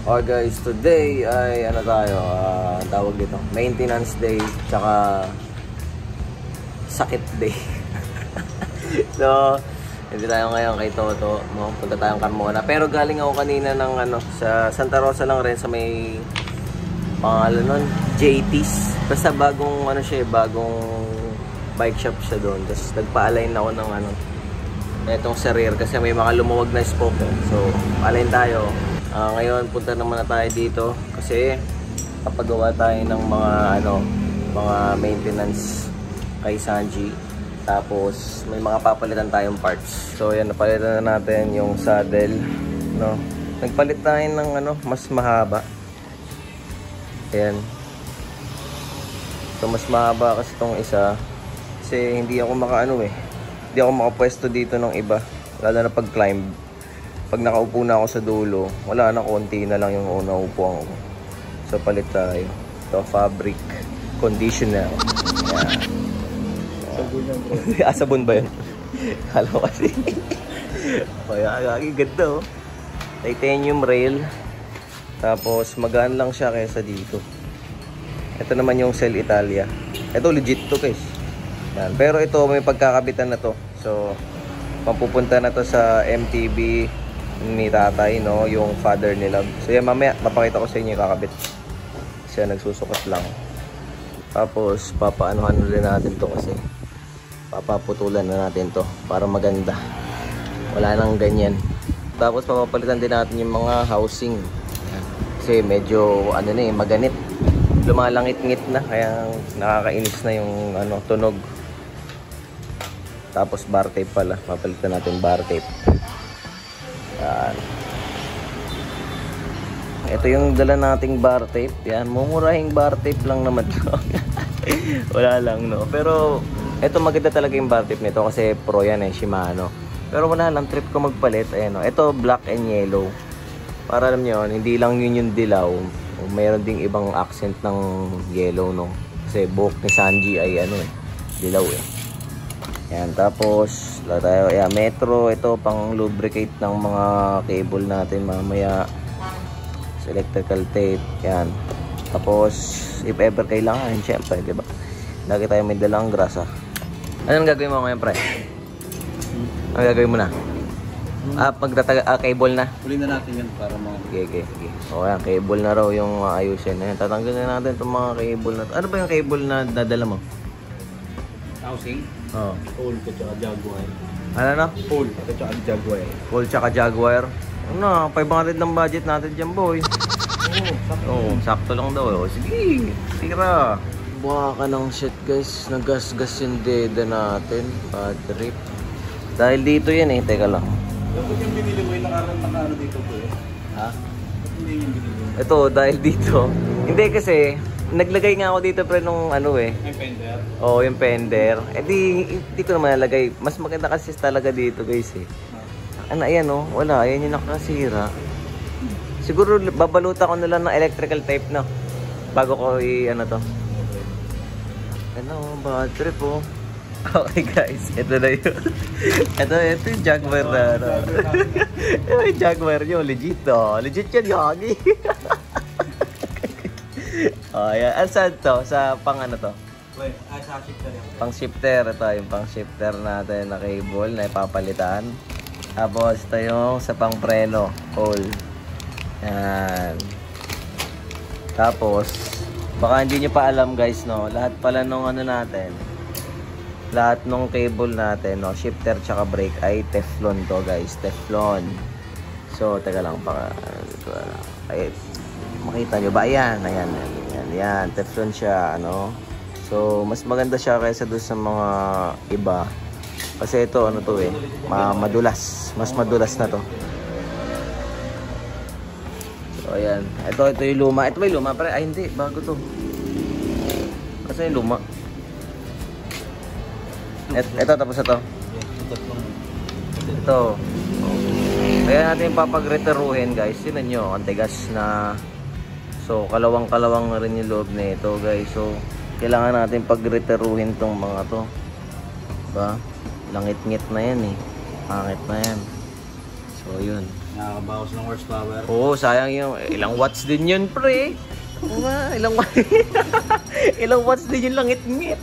Okay guys, today ay ano tayo, tawag dito, maintenance day, tsaka sakit day. So, hindi tayo ngayon kay Toto, no? Punta tayong Carmona. Pero galing ako kanina ng ano, sa Santa Rosa lang rin, sa may pangalan nun, JT's. Basta bagong ano siya, bagong bike shop siya doon. Tapos nagpa-align ako ng ano, etong sa rear kasi may mga lumuwag na spoke. So, align tayo. Ngayon punta naman na tayo dito kasi papagawa tayo ng mga ano, mga maintenance kay Sanji. Tapos may mga papalitan tayong parts. So yan, napalitan na natin yung saddle, no. Nagpalit tayo ng ano, mas mahaba. Ayan. So mas mahaba kasi tong isa. Kasi hindi ako makaano hindi ako makapwesto dito ng iba. Lalo na pag climb. Pag nakaupo na ako sa dulo, wala na, konti na lang yung nauupuan ko. So palit tayo. Ito, fabric conditioner. Ayan. Sabon yan, bro. Sabon ba yun? Kala ko kasi. Kaya, ganda oh. Titanium rail. Tapos magaan lang siya kaysa dito. Ito naman yung Cell Italia. Ito legit to guys. Yan. Pero ito may pagkakabitan na to. So papupunta na to sa MTB ni tatay, no, yung father nila. So yan, mamaya mapakita ko sa inyo yung kakabit. Siya nagsusukat lang. Tapos papaanuhan ulit natin to kasi papaputulan na natin to para maganda. Wala nang ganyan. Tapos papapalitan din natin yung mga housing. Kasi medyo ano na maganit. Lumalangit-ngit na kaya nakakainis na yung ano, tunog. Tapos bar tape pala. Papalitan natin bar tape. Yan. Ito yung dala nating bar tape. Yan, mumurahing bar tape lang naman to. Wala lang, no. Pero ito maganda talaga yung bar tape nito kasi pro yan Shimano. Pero wala lang, trip ko magpalit. Ayan, no. Ito black and yellow. Para alam nyo, hindi lang yun yung dilaw. Mayroon ding ibang accent ng yellow, no. Kasi buhok ni Sanji ay ano dilaw Yan, tapos wala tayo, metro, ito pang lubricate ng mga cable natin mamaya. Electrical tape, yan. Tapos if ever kailangan, syempre, di ba? Lagi tayo may dalang grasa. Anong gagawin mo ngayon, pre? Anong gagawin mo na? Cable na? Uli na natin yan para Okay. O yan, cable na raw yung ayusin. Ayan, tatanggalin natin itong mga cable na. Ano ba yung cable na dadala mo? housing? Oo. Pole at saka Jaguar. Ano na? Pole at saka Jaguar. Pole tsaka Jaguar. Ano, 500 ng budget natin dyan, boy. Oo, sakto lang daw. Sige, tira. Buha ka ng shit, guys. Nagasgas yung deda natin. Bad trip. Dahil dito yan teka lang. Dapat yung binili mo yung nakaano dito po Ha? Dapat hindi yung binili mo. Ito, dahil dito. Hindi kasi, naglagay nga ako dito pre nung ano Yung fender? Oo, yung fender. Di ko naman nalagay. Mas maganda kasi talaga dito guys Ano, ayan wala. Ayan yung nakasira. Siguro babaluta ko na lang ng electrical tape na bago ko ano to. Ano, bad trip Okay guys, ito na yun. ito yung Jaguar na ito yung Jaguar nyo, legit legit yan yagi. Ayan, saan to? Sa pang ano to? Sa shifter yan. Pang shifter, ito yung pang shifter natin na cable na ipapalitan. Tapos ito yung sa pang preno, hole. Yan. Tapos baka hindi nyo pa alam guys, no, lahat pala nung ano natin, lahat nung cable natin, no, shifter tsaka brake ay Teflon to guys, Teflon. So teka lang, baka ay makita nyo ba? Ayan, Teflon siya, ano. So mas maganda siya kaysa doon sa mga iba kasi ito ano to madulas, mas madulas na to. So ayan, ito yung luma. Ito ba yung luma? Ay hindi, bago to. Kasi yung luma. Ito tapos ito. Ito. Kaya natin papagreteruhin guys. Tingnan nyo, ang tigas na. So kalawang-kalawang na rin yung loob na ito guys. So kailangan natin pagreteruhin tong mga to. Diba? Langit-ngit na yan Pangit na yan. So, yun. Nakakabawas ng horsepower. Oo, sayang yung ilang watts din yun, pre. Oo nga, ilang watts. Ilang watts din yung langit-ngit.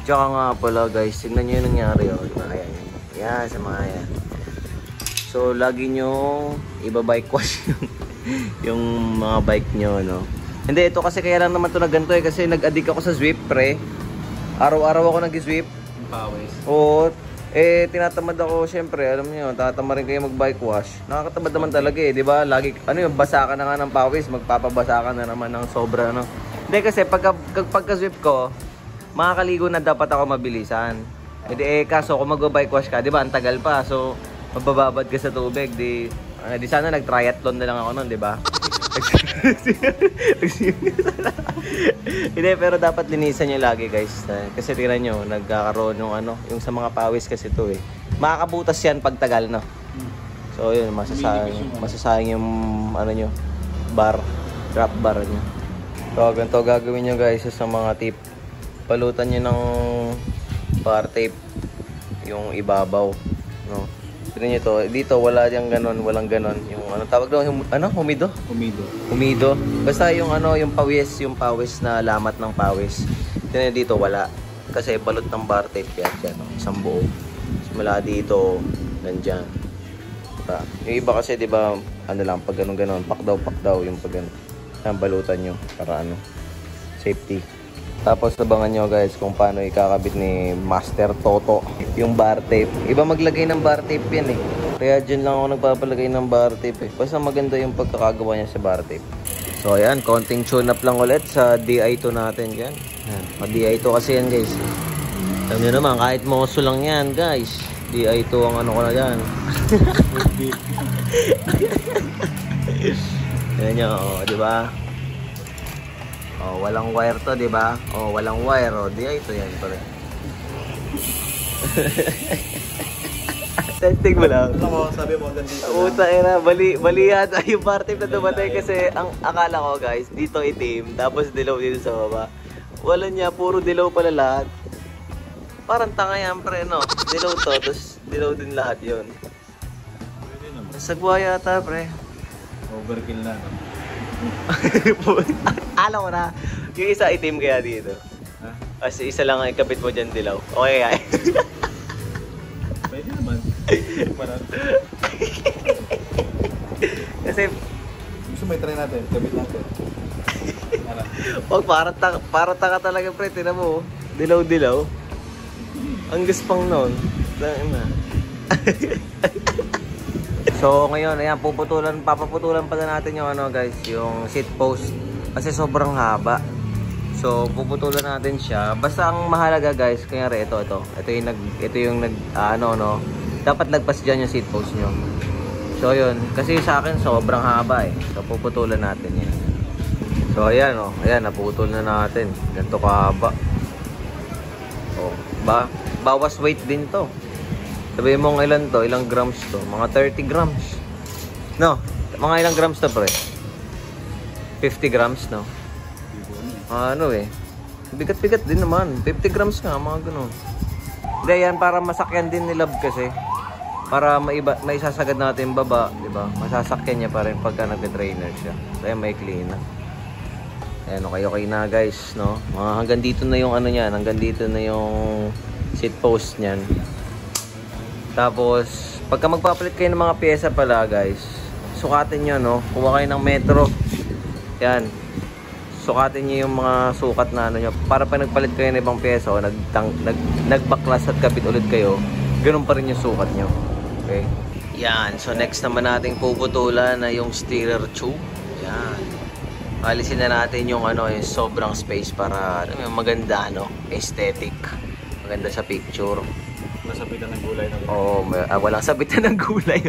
Tsaka nga pala guys, tignan nyo yung nangyari. Oh. Ayan, yan, sa mga yan. So, lagi nyo iba-bike wash yung mga bike nyo, no? Hindi, ito kasi kaya lang naman ito na ganito eh. Kasi nag-addict ako sa Zwift, pre. Araw-araw ako nag-Zwift. Pawis. Oo. Eh, tinatamad ako, syempre, alam niyo, tatama rin kayo mag-bike wash. Nakakatamad naman talaga eh, di ba? Lagi, ano yung, basa ka na nga ng pawis, magpapabasa ka na naman ng sobra, ano. Hindi kasi, pagka-Zwift ko, makakaligo na dapat ako mabilisan. Eh, kaso, kung mag-bike wash ka, di ba, ang tagal pa. So, mabababad ka sa tubig, di sana nag-triathlon na lang ako nun, di ba? Hindi, pero dapat linisan nyo lagi guys. Kasi tingnan nyo, nagkakaroon yung ano, yung sa mga pawis kasi to eh. Makakabutas yan pag tagal, no? So yun, masasayang yung ano nyo, drop bar nyo. So ganito gagawin nyo guys sa mga tip. Palutan nyo ng bar tape yung ibabaw, no? Tignan nyo to, dito wala yang ganon, walang ganon. Yung ano tawag doon, humido? Humido. Basta yung ano, yung pawis na lamat ng pawis. Tignan nyo dito, wala. Kasi balot ng bar tape yan dyan, no? Isang buo. Simula dito, nandyan. Diba? Yung iba kasi, di ba, ano lang, pag ganon, pak daw, yung pag ganon. Yan, balutan nyo, para ano, safety. Tapos abangan nyo guys kung paano ikakabit ni Master Toto yung bar tape. Iba maglagay ng bar tape yan eh. Kaya dyan lang ako nagpapalagay ng bar tape eh. Basta maganda yung pagkakagawa niya sa bar tape. So ayan, konting tune up lang ulit sa DI2 natin dyan. DI2 kasi yan guys. Alam nyo naman, kahit moso lang yan guys. DI2 ang ano ko na dyan. Yan nyo, diba? Oh, walang wire to, di ba? Oh, walang wire. Oh, di ito yan pare. Testing mo lang. Ako, sabi mo hanggang dito. Uta era, bali yata yung bar tape na dumatay kasi ang akala ko guys, dito itim, tapos dilaw dito sa baba. Wala niya, puro dilaw pala lahat. Parang tanga yan pre, no? Dilaw to, tapos dilaw din lahat yun. Sagwa yata pre. Overkill na, no? Alam ko na, yung isa itim kaya dito. Kasi isa lang ang ikabit mo dyan dilaw. Okay kaya? Pwede naman. Kasi gusto mo i-try natin, kabit natin. wag, para taka talaga pre, tinan mo. Dilaw-dilaw. Ang gaspang nun. Na. So ngayon, ayan, papaputulan pala natin yung ano guys, yung seat post. Kasi sobrang haba. So puputulan natin siya. Basta ang mahalaga guys, kunyari ito yung dapat lagpas diyan yung seat post nyo. So yun, kasi sa akin sobrang haba eh. So puputulan natin yan. So ayan ayan, naputol na natin. Ganito kahaba. Oh, bawas weight din to. Sabihin mo ilan to, ilang grams to? Mga 30 grams. No, mga ilang grams to pre? 50 grams, no? Ano eh. Bigat-bigat din naman. 50 grams nga, mga gano'n. Hindi, yan para masakyan din ni Love kasi. Para may sasagad natin baba, di ba? Masasakyan niya pa rin pagka nag-trainer siya. Kaya may clean na. Ayan, okay na guys, no? Hanggang dito na yung ano niyan. Hanggang dito na yung seat post niyan. Tapos, pagka magpapalit kayo ng mga pyesa pala guys, sukatin nyo, no? Kuha kayo ng metro. Yan. Sukatin nyo yung mga sukat na ano nyo. Para pa nagpalit kayo ng ibang pyesa o nagbaklas at kabit ulit kayo, ganun pa rin yung sukat nyo. Okay? Yan. So, next naman nating puputulan na yung steerer tube. Yan. Alisin na natin yung ano, yung sobrang space para maganda, no? Aesthetic. Maganda sa picture. Masabitan ng gulay na. Oo, walang sabitan ng gulay.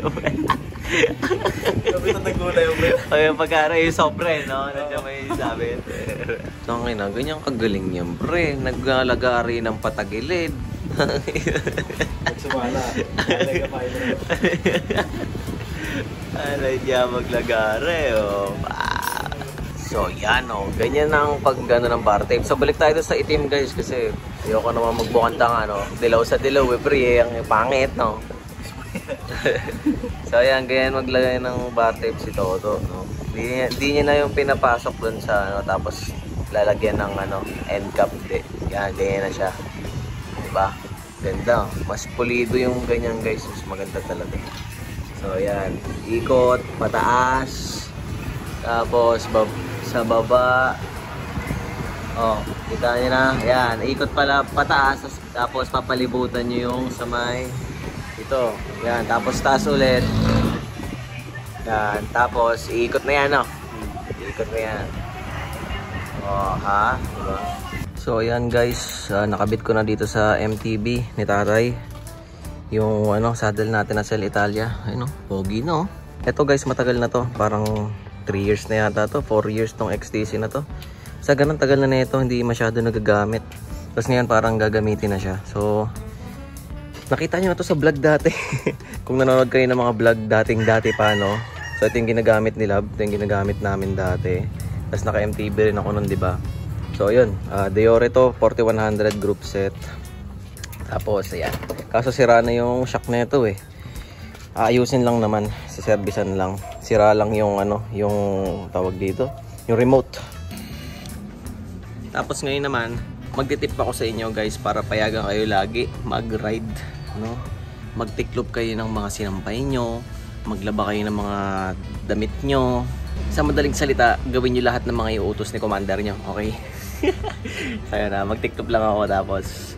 Sabitan ng gulay, okay? O yung pagkara yung sobre, no? Nandiyan may sabit. Tangin na, ganyan kagaling niyan, pre. Naglalagari ng patagilid. Nagsumala. Alay ka pa ito. Alay niya maglagari, oh. So yan ganyan ang pag-gano ng bar tape. So balik tayo sa itim guys kasi ayoko naman magbukanta nga dilaw sa dilaw pre, ang pangit no. So ayan, ganyan maglagay ng bar tape si Toto, no? Hindi niya na yung pinapasok dun sa ano, tapos lalagyan ng ano, end cap. Yan, ganyan na siya. Diba? Ganda. Mas pulido yung ganyan guys. Mas maganda talaga. So ayan, ikot, pataas. Tapos sa baba. Oh, kita niyo na. Ayan, ikot pala pataas. Tapos papalibutan niyo yung sa may ito. Yan, tapos taas ulit. Yan, tapos iikot na yan, no? Iikot na yan. Oh, ha? Diba? So, ayan guys, nakabit ko na dito sa MTB ni tatay. Yung ano, saddle natin na Cell Italia. Ayun, no? Pogi, no? Ito guys, matagal na to. Parang 3 years na yata to. 4 years tong XTC na to. Sa ganun tagal na nito, hindi masyado nagagamit. Tapos ngayon parang gagamitin na siya. So, nakita nyo na to sa vlog dati. Kung nanonood kayo ng mga vlog dati pa, no? So, ito yung ginagamit ni Lab. Ito yung ginagamit namin dati. Tapos naka-MTB rin ako nun, diba? So, yun. Deore to, 4100 group set. Tapos, ayan. Kaso sira na yung shock na ito, eh. Aayusin lang naman. Siservisan lang. Sira lang yung, ano, yung tawag dito. Yung remote. Tapos ngayon naman, magtitip ako sa inyo guys para payagan kayo lagi mag-ride, no? Magtiklop kayo ng mga sinampay nyo, maglaba kayo ng mga damit nyo. Sa madaling salita, gawin nyo lahat ng mga iuutos ni commander nyo, okay? Kaya na, magtiklop lang ako tapos